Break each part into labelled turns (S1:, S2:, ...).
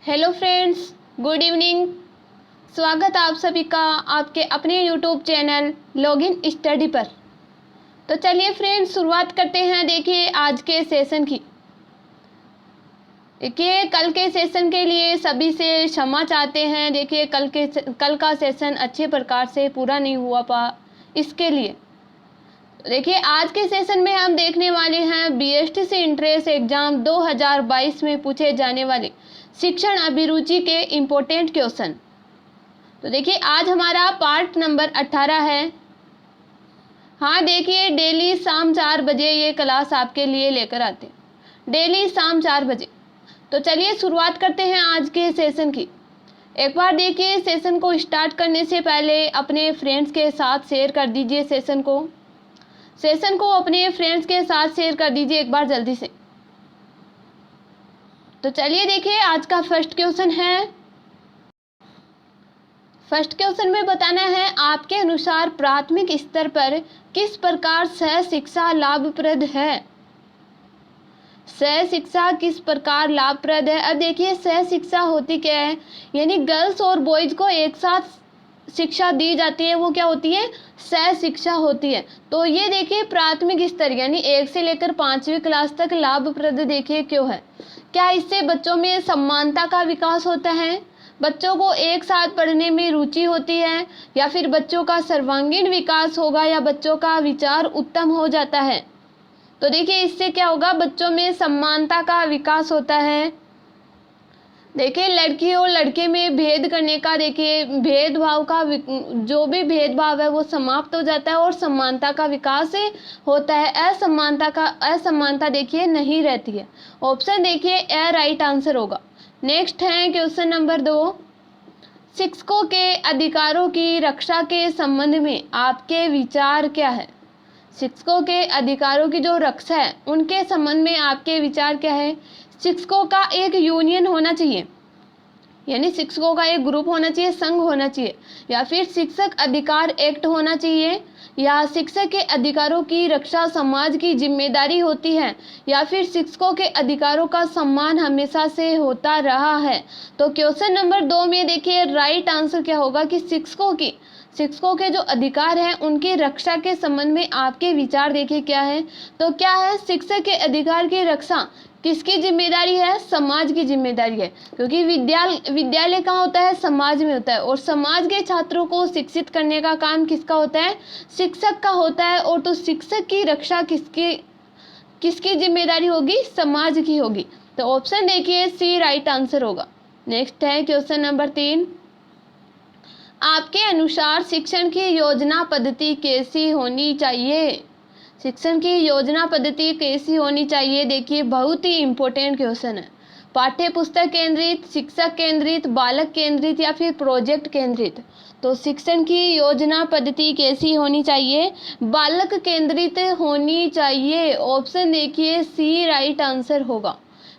S1: Hello friends, good evening. स्वागत आप सभी का आपके अपने यूट्यूब चैनल लॉगिन स्टडी पर। तो चलिए फ्रेंड्स, शुरुआत करते हैं। देखिए आज के सेशन की। देखिए कल के सेशन के लिए सभी से क्षमा चाहते हैं। देखिए कल का सेशन अच्छे प्रकार से पूरा नहीं हुआ इसके लिए। देखिए आज के सेशन में हम देखने वाले हैं बीएसटीसी इंट्रेंस एग्जाम 2022 में पूछे जाने वाले शिक्षण अभिरुचि के इम्पोर्टेंट क्वेश्चन। तो देखिए आज हमारा पार्ट नंबर 18 है। हाँ देखिए डेली शाम 4 बजे ये क्लास आपके लिए लेकर आते हैं, डेली शाम 4 बजे। तो चलिए शुरुआत करते हैं आज के सेशन की। एक बार देखिए सेशन को स्टार्ट करने से पहले अपने फ्रेंड्स के साथ शेयर कर दीजिए सेशन को अपने फ्रेंड्स के साथ शेयर कर दीजिए एक बार जल्दी से। तो चलिए देखिए आज का फर्स्ट क्वेश्चन है। फर्स्ट क्वेश्चन में बताना है आपके अनुसार प्राथमिक स्तर पर किस प्रकार सह शिक्षा लाभप्रद है। सह शिक्षा किस प्रकार लाभप्रद है। अब देखिए सह शिक्षा होती क्या है, यानी गर्ल्स और बॉयज को एक साथ शिक्षा दी जाती है, वो क्या होती है, सह शिक्षा होती है। तो ये देखिए प्राथमिक स्तर यानी 1 से लेकर 5वीं क्लास तक लाभप्रद देखिए क्यों है। क्या इससे बच्चों में समानता का विकास होता है, बच्चों को एक साथ पढ़ने में रुचि होती है, या फिर बच्चों का सर्वांगीण विकास होगा, या बच्चों का विचार उत्तम हो जाता है। तो देखिए इससे क्या होगा, बच्चों में समानता का विकास होता है। देखिए लड़की और लड़के में भेद करने का, देखिए भेदभाव का जो भी भेदभाव है वो समाप्त हो जाता है और समानता का विकास होता है। असमानता देखिए नहीं रहती है। ऑप्शन देखिए ए राइट आंसर होगा। नेक्स्ट है क्वेश्चन नंबर 2। शिक्षकों के अधिकारों की रक्षा के संबंध में आपके विचार क्या है। शिक्षकों के अधिकारों की जो रक्षा है उनके संबंध में आपके विचार क्या है। शिक्षकों का एक यूनियन होना चाहिए, यानी शिक्षकों का एक ग्रुप होना चाहिए, संघ होना चाहिए, या फिर शिक्षक अधिकार एक्ट होना चाहिए, या शिक्षक के अधिकारों की रक्षा समाज की जिम्मेदारी होती है, या फिर शिक्षकों के अधिकारों का सम्मान हमेशा से होता रहा है। तो क्वेश्चन नंबर 2 में देखिए राइट आंसर क्या होगा कि शिक्षकों के जो अधिकार हैं उनकी रक्षा के संबंध में आपके विचार देखिए क्या है। तो क्या है, शिक्षक के अधिकार की रक्षा किसकी जिम्मेदारी है, समाज की जिम्मेदारी है, क्योंकि विद्यालय कहाँ होता है, समाज में होता है, और समाज के छात्रों को शिक्षित करने का काम किसका होता है, शिक्षक का होता है। और तो शिक्षक की रक्षा किसकी जिम्मेदारी होगी, समाज की होगी। तो ऑप्शन देखिए सी राइट आंसर होगा। नेक्स्ट है क्वेश्चन नंबर 3। आपके अनुसार शिक्षण की योजना पद्धति कैसी होनी चाहिए। शिक्षण की योजना पद्धति कैसी होनी चाहिए, देखिए बहुत ही इम्पोर्टेंट क्वेश्चन है। पाठ्य पुस्तक केंद्रित, शिक्षक केंद्रित, बालक केंद्रित, या फिर प्रोजेक्ट केंद्रित। तो शिक्षण की योजना पद्धति कैसी होनी चाहिए, बालक केंद्रित होनी चाहिए। ऑप्शन देखिए सी राइट आंसर होगा।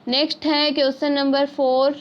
S1: नेक्स्ट है क्वेश्चन नंबर 4।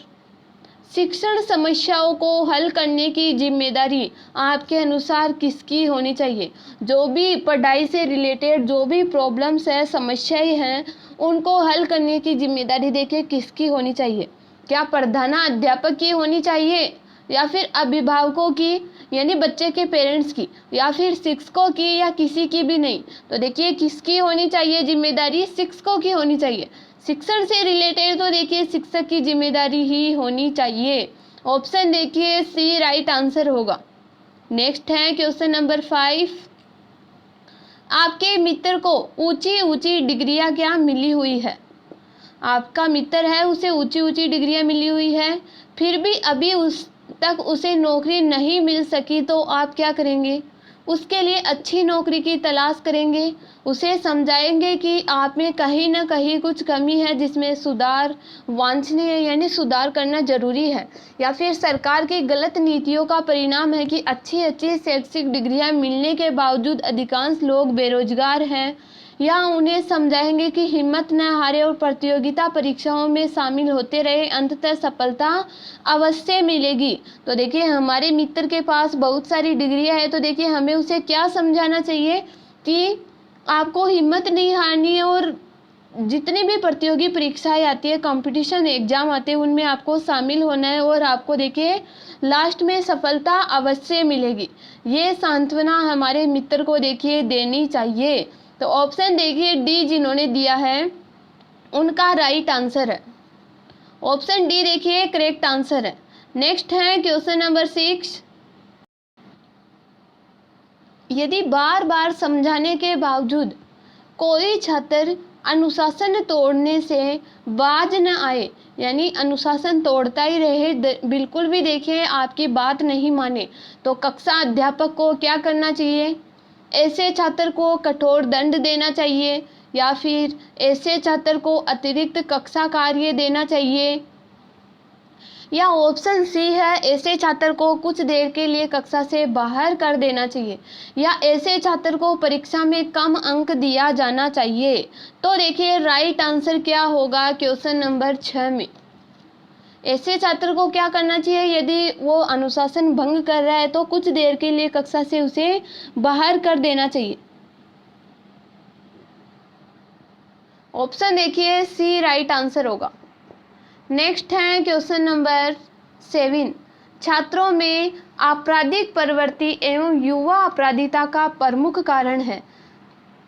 S1: शिक्षण समस्याओं को हल करने की जिम्मेदारी आपके अनुसार किसकी होनी चाहिए। जो भी पढ़ाई से रिलेटेड जो भी प्रॉब्लम्स है, समस्याएं हैं, उनको हल करने की जिम्मेदारी देखिए किसकी होनी चाहिए। क्या प्रधानाध्यापक की होनी चाहिए, या फिर अभिभावकों की यानी बच्चे के पेरेंट्स की, या फिर शिक्षकों की, या किसी की भी नहीं। तो देखिए किसकी होनी चाहिए जिम्मेदारी, शिक्षकों की होनी चाहिए। शिक्षण से रिलेटेड तो देखिए शिक्षक की जिम्मेदारी ही होनी चाहिए। ऑप्शन देखिए सी राइट आंसर होगा। नेक्स्ट है क्वेश्चन नंबर 5। आपके मित्र को ऊंची ऊंची डिग्रियां क्या मिली हुई है। आपका मित्र है, उसे ऊंची ऊंची डिग्रियां मिली हुई है, फिर भी अभी उसे नौकरी नहीं मिल सकी, तो आप क्या करेंगे, उसके लिए अच्छी नौकरी की तलाश करेंगे, उसे समझाएंगे कि आप में कहीं ना कहीं कुछ कमी है जिसमें सुधार वांछनीय है, यानी सुधार करना जरूरी है, या फिर सरकार की गलत नीतियों का परिणाम है कि अच्छी शैक्षिक डिग्रियां मिलने के बावजूद अधिकांश लोग बेरोजगार हैं, या उन्हें समझाएंगे कि हिम्मत न हारे और प्रतियोगिता परीक्षाओं में शामिल होते रहे, अंततः सफलता अवश्य मिलेगी। तो देखिए हमारे मित्र के पास बहुत सारी डिग्रियां हैं, तो देखिए हमें उसे क्या समझाना चाहिए कि आपको हिम्मत नहीं हारनी है और जितनी भी प्रतियोगी परीक्षाएं आती है, कंपटीशन एग्जाम आते हैं, उनमें आपको शामिल होना है और आपको देखिए लास्ट में सफलता अवश्य मिलेगी। ये सांत्वना हमारे मित्र को देखिए देनी चाहिए। तो ऑप्शन देखिए डी जिन्होंने दिया है उनका राइट आंसर है। ऑप्शन डी देखिए करेक्ट आंसर है। नेक्स्ट है क्वेश्चन नंबर 6। यदि बार बार समझाने के बावजूद कोई छात्र अनुशासन तोड़ने से बाज न आए, यानी अनुशासन तोड़ता ही रहे, बिल्कुल भी देखिए आपकी बात नहीं माने, तो कक्षा अध्यापक को क्या करना चाहिए? ऐसे छात्र को कठोर दंड देना चाहिए या फिर ऐसे छात्र को अतिरिक्त कक्षा कार्य देना चाहिए, या ऑप्शन सी है ऐसे छात्र को कुछ देर के लिए कक्षा से बाहर कर देना चाहिए, या ऐसे छात्र को परीक्षा में कम अंक दिया जाना चाहिए। तो देखिए राइट आंसर क्या होगा क्वेश्चन नंबर 6 में। ऐसे छात्र को क्या करना चाहिए? यदि वो अनुशासन भंग कर रहा है तो कुछ देर के लिए कक्षा से उसे बाहर कर देना चाहिए। ऑप्शन देखिए सी राइट आंसर होगा। नेक्स्ट है क्वेश्चन नंबर 7। छात्रों में आपराधिक प्रवृत्ति एवं युवा अपराधिता का प्रमुख कारण है,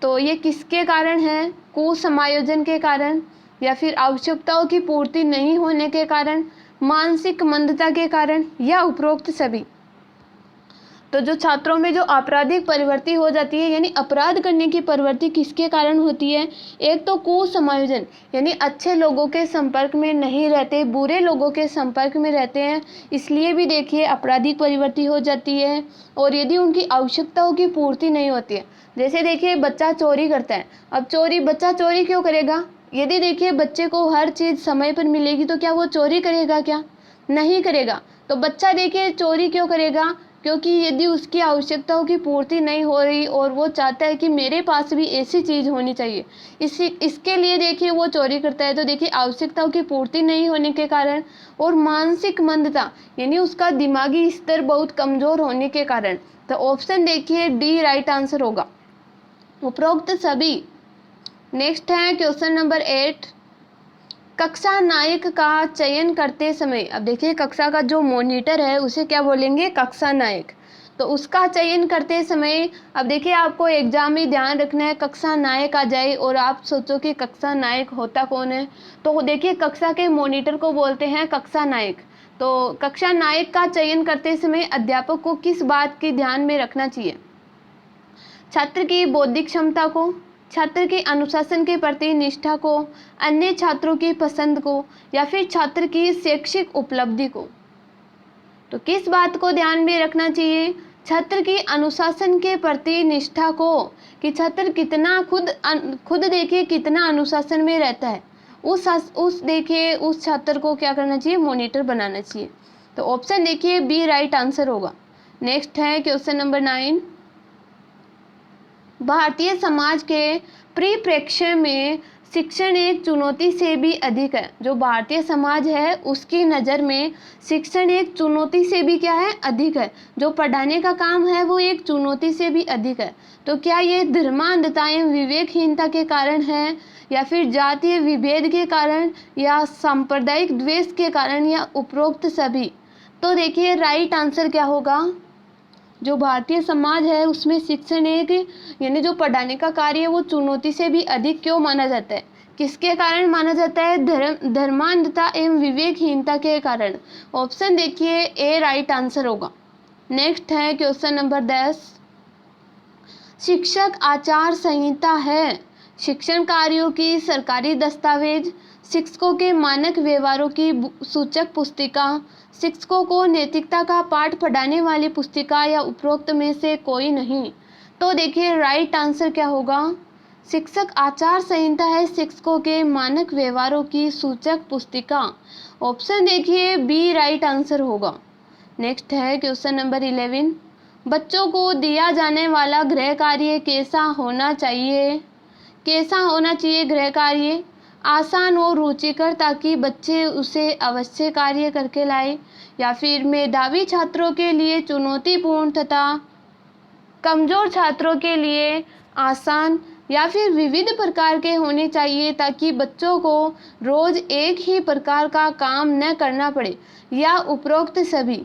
S1: तो ये किसके कारण है? कुसमायोजन के कारण, या फिर आवश्यकताओं की पूर्ति नहीं होने के कारण, मानसिक मंदता के कारण, या उपरोक्त सभी। तो जो छात्रों में जो आपराधिक प्रवृत्ति हो जाती है, यानी अपराध करने की प्रवृत्ति किसके कारण होती है? एक तो कुसमायोजन, यानी अच्छे लोगों के संपर्क में नहीं रहते, बुरे लोगों के संपर्क में रहते हैं, इसलिए भी देखिए आपराधिक प्रवृत्ति हो जाती है। और यदि उनकी आवश्यकताओं की पूर्ति नहीं होती है, जैसे देखिए बच्चा चोरी करता है, अब बच्चा चोरी क्यों करेगा? यदि देखिए बच्चे को हर चीज़ समय पर मिलेगी तो क्या वो चोरी करेगा? क्या नहीं करेगा। तो बच्चा देखिए चोरी क्यों करेगा? क्योंकि यदि उसकी आवश्यकताओं की पूर्ति नहीं हो रही और वो चाहता है कि मेरे पास भी ऐसी चीज़ होनी चाहिए, इसके लिए देखिए वो चोरी करता है। तो देखिए आवश्यकताओं की पूर्ति नहीं होने के कारण और मानसिक मंदता, यानी उसका दिमागी स्तर बहुत कमज़ोर होने के कारण। तो ऑप्शन देखिए डी राइट आंसर होगा, उपरोक्त सभी। नेक्स्ट है क्वेश्चन नंबर 8। कक्षा नायक का चयन करते समय, अब देखिए कक्षा का जो मॉनिटर है उसे क्या बोलेंगे? कक्षा नायक। तो उसका चयन करते समय अब देखिए आपको एग्जाम में ध्यान रखना है, कक्षा नायक आ जाए और आप सोचो कि कक्षा नायक होता कौन है, तो देखिए कक्षा के मॉनिटर को बोलते हैं कक्षा नायक। तो कक्षा नायक का चयन करते समय अध्यापक को किस बात की ध्यान में रखना चाहिए? छात्र की बौद्धिक क्षमता को, छात्र के अनुशासन के प्रति निष्ठा को, अन्य छात्रों की पसंद को, या फिर छात्र की शैक्षिक उपलब्धि को। तो किस बात को ध्यान में रखना चाहिए? छात्र की अनुशासन के प्रति निष्ठा को, कि छात्र कितना खुद देखिए कितना अनुशासन में रहता है, उस छात्र को क्या करना चाहिए? मॉनिटर बनाना चाहिए। तो ऑप्शन देखिए बी राइट आंसर होगा। नेक्स्ट है क्वेश्चन नंबर 9। भारतीय समाज के परिप्रेक्ष्य में शिक्षण एक चुनौती से भी अधिक है। जो भारतीय समाज है उसकी नज़र में शिक्षण एक चुनौती से भी क्या है? अधिक है। जो पढ़ाने का काम है वो एक चुनौती से भी अधिक है। तो क्या ये धर्मांधता एवं विवेकहीनता के कारण है, या फिर जातीय विभेद के कारण, या सांप्रदायिक द्वेष के कारण, या उपरोक्त सभी? तो देखिए राइट आंसर क्या होगा? जो भारतीय समाज है उसमें शिक्षण एक, यानी जो पढ़ाने का कार्य है वो चुनौती से भी अधिक क्यों माना जाता है? किसके कारण माना जाता है? धर्मांधता एवं विवेकहीनता के कारण। ऑप्शन देखिए ए राइट आंसर होगा। नेक्स्ट है क्वेश्चन नंबर 10। शिक्षक आचार संहिता है शिक्षण कार्यों की सरकारी दस्तावेज, शिक्षकों के मानक व्यवहारों की सूचक पुस्तिका, शिक्षकों को नैतिकता का पाठ पढ़ाने वाली पुस्तिका, या उपरोक्त में से कोई नहीं? तो देखिए राइट आंसर क्या होगा? शिक्षक आचार संहिता है शिक्षकों के मानक व्यवहारों की सूचक पुस्तिका। ऑप्शन देखिए बी राइट आंसर होगा। नेक्स्ट है क्वेश्चन नंबर 11। बच्चों को दिया जाने वाला गृह कार्य कैसा होना चाहिए? कैसा होना चाहिए गृह कार्य? आसान और रुचिकर ताकि बच्चे उसे अवश्य कार्य करके लाए, या फिर मेधावी छात्रों के लिए चुनौतीपूर्ण तथा कमज़ोर छात्रों के लिए आसान, या फिर विविध प्रकार के होने चाहिए ताकि बच्चों को रोज एक ही प्रकार का काम न करना पड़े, या उपरोक्त सभी।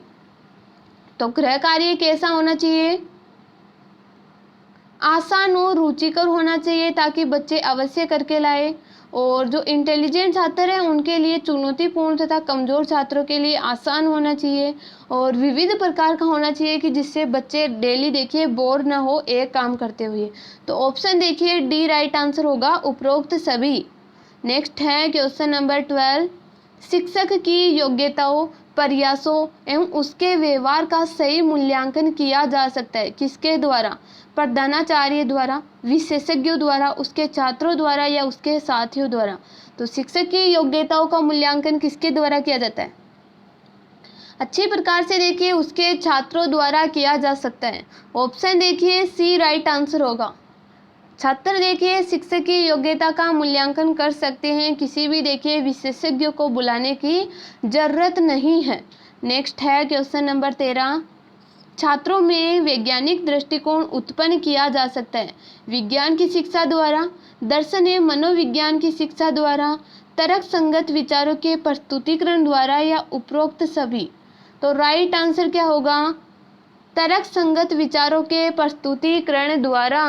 S1: तो गृह कार्य कैसा होना चाहिए? आसान और रुचिकर होना चाहिए ताकि बच्चे अवश्य करके लाए। और जो इंटेलिजेंट छात्र हैं उनके लिए चुनौतीपूर्ण तथा कमजोर छात्रों के लिए आसान होना चाहिए। और विविध प्रकार का होना चाहिए कि जिससे बच्चे डेली देखिए बोर ना हो एक काम करते हुए। तो ऑप्शन देखिए डी राइट आंसर होगा, उपरोक्त सभी। नेक्स्ट है क्वेश्चन नंबर 12। शिक्षक की योग्यताओं, प्रयासों एवं उसके व्यवहार का सही मूल्यांकन किया जा सकता है किसके द्वारा? प्रधानाचार्य द्वारा, विशेषज्ञों द्वारा, उसके छात्रों द्वारा या उसके साथियों द्वारा। तो शिक्षक की योग्यताओं का मूल्यांकन किसके द्वारा किया जाता है? अच्छी प्रकार से देखिए उसके छात्रों द्वारा किया जा सकता है। ऑप्शन देखिए सी राइट आंसर होगा। छात्र देखिए शिक्षक की योग्यता का मूल्यांकन कर सकते हैं, किसी भी देखिए विशेषज्ञ को बुलाने की जरूरत नहीं है। नेक्स्ट है क्वेश्चन नंबर 13। छात्रों में वैज्ञानिक दृष्टिकोण उत्पन्न किया जा सकता है विज्ञान की शिक्षा द्वारा, दर्शन एवं मनोविज्ञान की शिक्षा द्वारा, तर्क संगत विचारों के प्रस्तुतिकरण द्वारा या उपरोक्त सभी। तो राइट आंसर क्या होगा? तर्क संगत विचारों के प्रस्तुतिकरण द्वारा।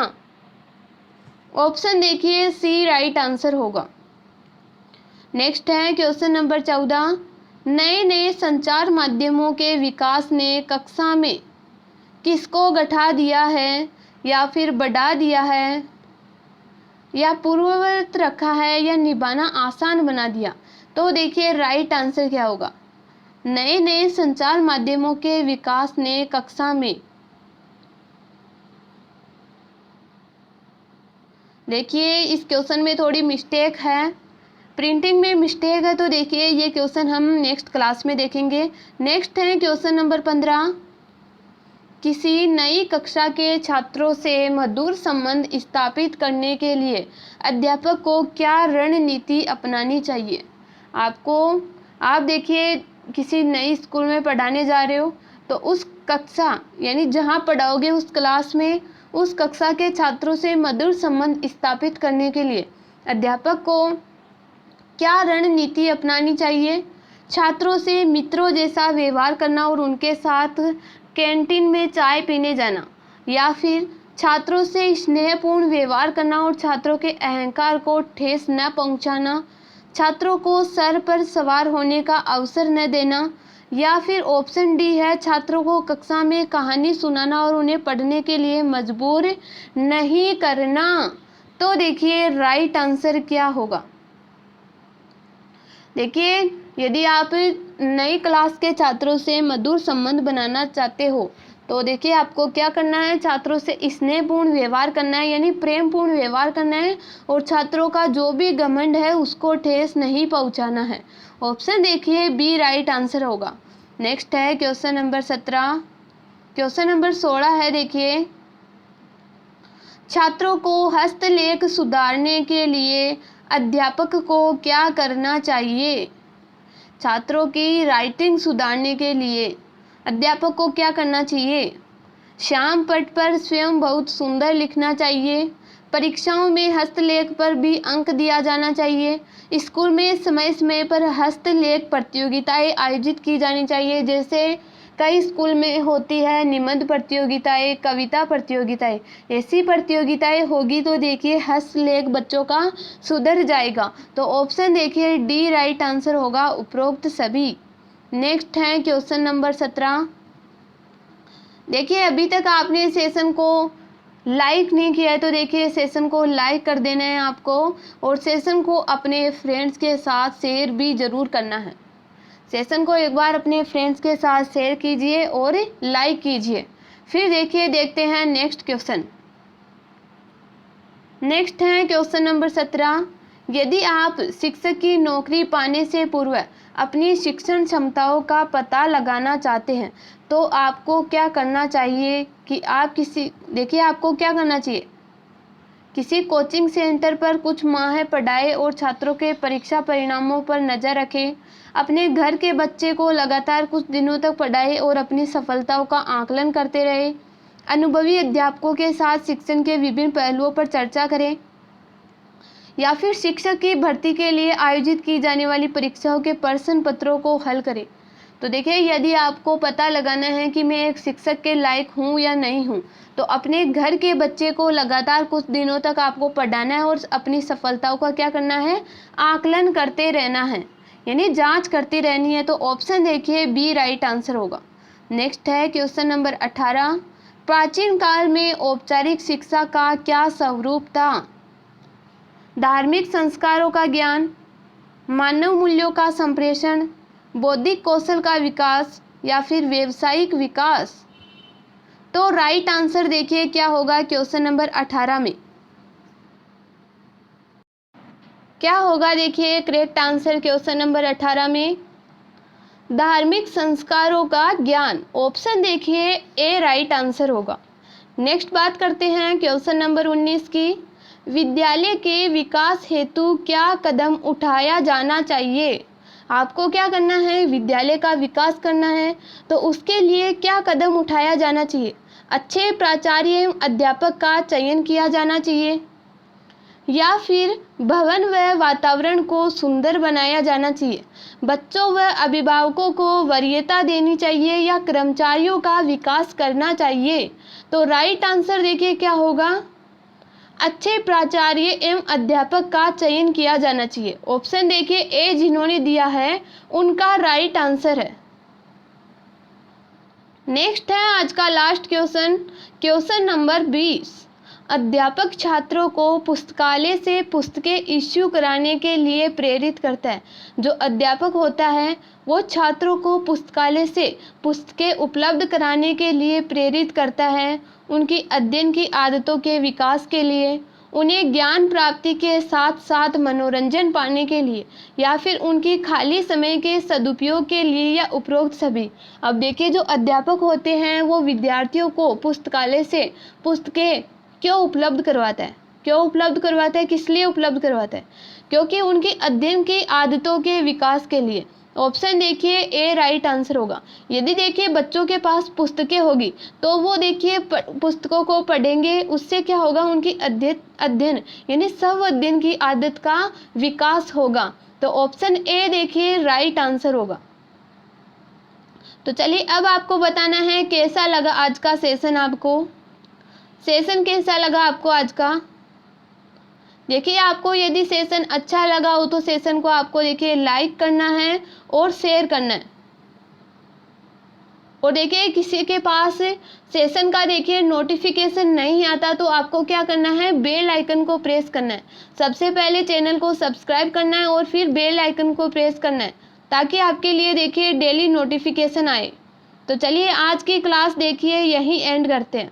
S1: ऑप्शन देखिए सी राइट आंसर होगा। नेक्स्ट है क्वेश्चन नंबर 14। नए नए संचार माध्यमों के विकास ने कक्षा में किसको घटा दिया है या फिर बढ़ा दिया है या पूर्ववत रखा है या निभाना आसान बना दिया? तो देखिए राइट आंसर क्या होगा? नए नए संचार माध्यमों के विकास ने कक्षा में, देखिए इस क्वेश्चन में थोड़ी मिस्टेक है, प्रिंटिंग में मिस्टेक है। तो देखिए ये क्वेश्चन हम नेक्स्ट क्लास में देखेंगे। नेक्स्ट है क्वेश्चन नंबर 15। किसी नई कक्षा के छात्रों से मधुर संबंध स्थापित करने के लिए अध्यापक को क्या रणनीति अपनानी चाहिए? आप देखिए किसी नई स्कूल में पढ़ाने जा रहे हो, तो उस कक्षा यानी जहाँ पढ़ाओगे उस क्लास में उस कक्षा के छात्रों से मधुर संबंध स्थापित करने के लिए अध्यापक को क्या रणनीति अपनानी चाहिए? छात्रों से मित्रों जैसा व्यवहार करना और उनके साथ कैंटीन में चाय पीने जाना, या फिर छात्रों से स्नेहपूर्ण व्यवहार करना और छात्रों के अहंकार को ठेस न पहुंचाना, छात्रों को सर पर सवार होने का अवसर न देना, या फिर ऑप्शन डी है छात्रों को कक्षा में कहानी सुनाना और उन्हें पढ़ने के लिए मजबूर नहीं करना। तो देखिए राइट आंसर क्या होगा? देखिए यदि आप नई क्लास के छात्रों से मधुर संबंध बनाना चाहते हो तो देखिए आपको क्या करना है? छात्रों से स्नेहपूर्ण व्यवहार करना है यानी प्रेमपूर्ण व्यवहार करना है, और छात्रों का जो भी घमंड है उसको ठेस नहीं पहुंचाना है। ऑप्शन देखिए बी राइट आंसर होगा। नेक्स्ट है क्वेश्चन नंबर 17। क्वेश्चन नंबर 16 है, देखिए छात्रों को हस्तलेख सुधारने के लिए अध्यापक को क्या करना चाहिए? छात्रों की राइटिंग सुधारने के लिए अध्यापक को क्या करना चाहिए? श्याम पट पर स्वयं बहुत सुंदर लिखना चाहिए, परीक्षाओं में हस्तलेख पर भी अंक दिया जाना चाहिए, स्कूल में समय समय पर हस्तलेख प्रतियोगिताएं आयोजित की जानी चाहिए, जैसे कई स्कूल में होती है निबंध प्रतियोगिताएं, कविता प्रतियोगिताएं। ऐसी प्रतियोगिताएं होगी तो देखिए हस्तलेख बच्चों का सुधर जाएगा। तो ऑप्शन देखिए डी राइट आंसर होगा, उपरोक्त सभी। नेक्स्ट है क्वेश्चन नंबर 17। देखिए अभी तक आपने सेशन को लाइक नहीं किया है तो देखिए सेशन को लाइक कर देना है आपको, और सेशन को अपने फ्रेंड्स के साथ शेयर भी ज़रूर करना है। सेशन को एक बार अपने फ्रेंड्स के साथ शेयर कीजिए और लाइक कीजिए। फिर देखते हैं नेक्स्ट क्वेश्चन। नेक्स्ट है क्वेश्चन नंबर 17। यदि आप शिक्षक की नौकरी पाने से पूर्व अपनी शिक्षण क्षमताओं का पता लगाना चाहते हैं तो आपको क्या करना चाहिए? आपको क्या करना चाहिए? किसी कोचिंग सेंटर पर कुछ माह पढ़ाए और छात्रों के परीक्षा परिणामों पर नज़र रखें। अपने घर के बच्चे को लगातार कुछ दिनों तक पढ़ाए और अपनी सफलताओं का आकलन करते रहे। अनुभवी अध्यापकों के साथ शिक्षण के विभिन्न पहलुओं पर चर्चा करें, या फिर शिक्षक की भर्ती के लिए आयोजित की जाने वाली परीक्षाओं के प्रश्न पत्रों को हल करें। तो देखिए, यदि आपको पता लगाना है कि मैं एक शिक्षक के लायक हूँ या नहीं हूँ, तो अपने घर के बच्चे को लगातार कुछ दिनों तक आपको पढ़ाना है और अपनी सफलताओं का क्या करना है, आकलन करते रहना है, यानी जांच करती रहनी है। तो ऑप्शन देखिए बी राइट आंसर होगा। नेक्स्ट है क्वेश्चन नंबर 18, प्राचीन काल में औपचारिक शिक्षा का क्या स्वरूप था? धार्मिक संस्कारों का ज्ञान, मानव मूल्यों का संप्रेषण, बौद्धिक कौशल का विकास, या फिर व्यावसायिक विकास। तो राइट आंसर देखिए क्या होगा क्वेश्चन नंबर 18 में, क्या होगा देखिए करेक्ट आंसर क्वेश्चन नंबर 18 में, धार्मिक संस्कारों का ज्ञान। ऑप्शन देखिए ए राइट आंसर होगा। नेक्स्ट बात करते हैं क्वेश्चन नंबर 19 की, विद्यालय के विकास हेतु क्या कदम उठाया जाना चाहिए? आपको क्या करना है, विद्यालय का विकास करना है, तो उसके लिए क्या कदम उठाया जाना चाहिए? अच्छे प्राचार्य एवं अध्यापक का चयन किया जाना चाहिए, या फिर भवन व वातावरण को सुंदर बनाया जाना चाहिए, बच्चों व अभिभावकों को वरीयता देनी चाहिए, या कर्मचारियों का विकास करना चाहिए? तो राइट आंसर देखिए क्या होगा, अच्छे प्राचार्य एवं अध्यापक का चयन किया जाना चाहिए। ऑप्शन देखिए ए जिन्होंने दिया है उनका राइट आंसर है। नेक्स्ट है आज का लास्ट क्वेश्चन, क्वेश्चन नंबर 20, अध्यापक छात्रों को पुस्तकालय से पुस्तकें इश्यू कराने के लिए प्रेरित करता है। जो अध्यापक होता है वो छात्रों को पुस्तकालय से पुस्तकें उपलब्ध कराने के लिए प्रेरित करता है, उनकी अध्ययन की आदतों के विकास के लिए, उन्हें ज्ञान प्राप्ति के साथ साथ मनोरंजन पाने के लिए, या फिर उनकी खाली समय के सदुपयोग के लिए, या उपरोक्त सभी। अब देखिए, जो अध्यापक होते हैं वो विद्यार्थियों को पुस्तकालय से पुस्तकें क्यों उपलब्ध करवाता है? क्यों उपलब्ध करवाता है, किस लिए उपलब्ध करवाता है? क्योंकि उनकी अध्ययन की आदतों के विकास के लिए। ऑप्शन देखिए ए राइट आंसर होगा। यदि देखिए बच्चों के पास पुस्तकें होगी तो वो देखिए पुस्तकों को पढ़ेंगे, उससे क्या होगा, उनकी अध्ययन यानी स्व अध्ययन की आदत का विकास होगा। तो ऑप्शन ए देखिए राइट आंसर होगा। तो चलिए अब आपको बताना है कैसा लगा आज का सेशन, आपको सेशन कैसा लगा आपको आज का। देखिए, आपको यदि सेशन अच्छा लगा हो तो सेशन को आपको देखिए लाइक करना है और शेयर करना है। और देखिए, किसी के पास सेशन का देखिए नोटिफिकेशन नहीं आता तो आपको क्या करना है, बेल आइकन को प्रेस करना है। सबसे पहले चैनल को सब्सक्राइब करना है और फिर बेल आइकन को प्रेस करना है, ताकि आपके लिए देखिए डेली नोटिफिकेशन आए। तो चलिए आज की क्लास देखिए यहीं एंड करते हैं।